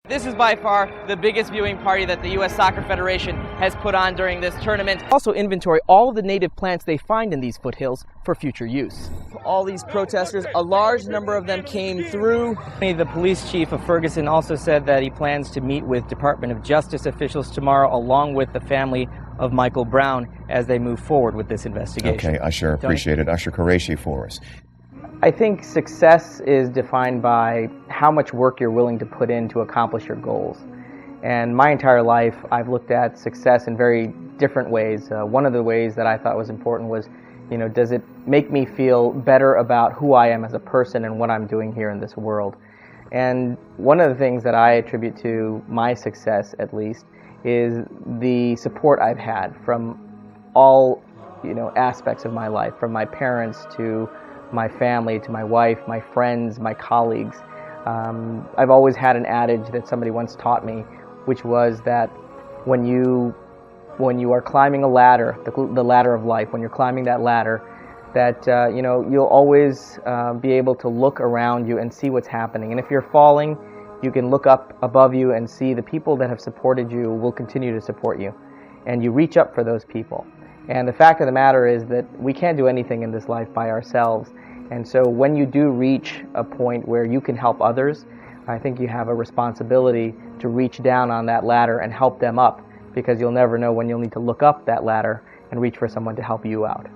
This is by far the biggest viewing party that the U.S. Soccer Federation has put on during this tournament. Also inventory all of the native plants they find in these foothills for future use. All these protesters, a large number of them came through. The police chief of Ferguson also said that he plans to meet with Department of Justice officials tomorrow, along with the family of Michael Brown, as they move forward with this investigation. Okay, Ash-har, appreciate it. Ash-har Quraishi for us. I think success is defined by how much work you're willing to put in to accomplish your goals. And my entire life, I've looked at success in very different ways. One of the ways that I thought was important was, does it make me feel better about who I am as a person and what I'm doing here in this world? And one of the things that I attribute to my success, at least, is the support I've had from all, aspects of my life, from my parents to my family, to my wife, my friends, my colleagues. I've always had an adage that somebody once taught me, which was that when you are climbing a ladder, the ladder of life, when you're climbing that ladder, that you'll always be able to look around you and see what's happening. And if you're falling, you can look up above you and see the people that have supported you will continue to support you. And you reach up for those people. And the fact of the matter is that we can't do anything in this life by ourselves. And so when you do reach a point where you can help others, I think you have a responsibility to reach down on that ladder and help them up, because you'll never know when you'll need to look up that ladder and reach for someone to help you out.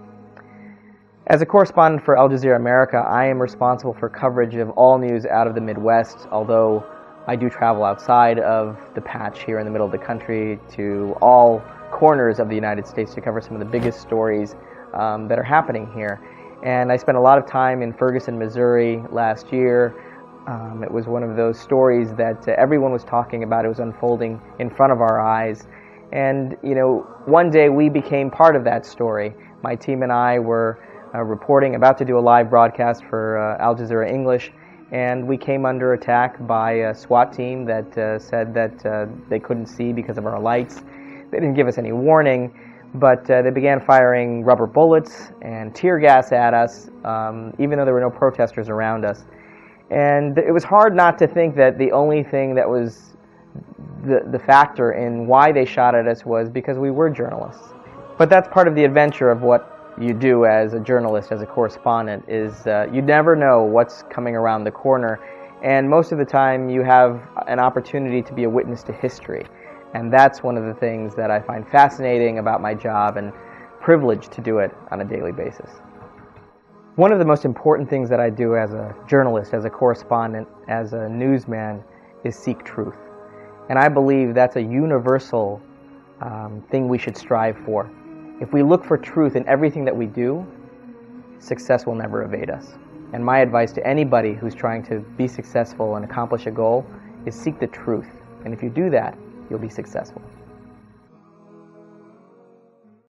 As a correspondent for Al Jazeera America, I am responsible for coverage of all news out of the Midwest, although I do travel outside of the patch here in the middle of the country to all corners of the United States to cover some of the biggest stories that are happening here. And I spent a lot of time in Ferguson, Missouri last year. It was one of those stories that everyone was talking about. It was unfolding in front of our eyes. And, one day we became part of that story. My team and I were reporting, about to do a live broadcast for Al Jazeera English, and we came under attack by a SWAT team that said that they couldn't see because of our lights. They didn't give us any warning, but they began firing rubber bullets and tear gas at us, even though there were no protesters around us. And it was hard not to think that the only thing that was the factor in why they shot at us was because we were journalists. But that's part of the adventure of what you do as a journalist, as a correspondent, is you never know what's coming around the corner, and most of the time you have an opportunity to be a witness to history. And that's one of the things that I find fascinating about my job, and privileged to do it on a daily basis. One of the most important things that I do as a journalist, as a correspondent, as a newsman, is seek truth. And I believe that's a universal thing we should strive for. If we look for truth in everything that we do, success will never evade us. And my advice to anybody who's trying to be successful and accomplish a goal is seek the truth. And if you do that, you'll be successful.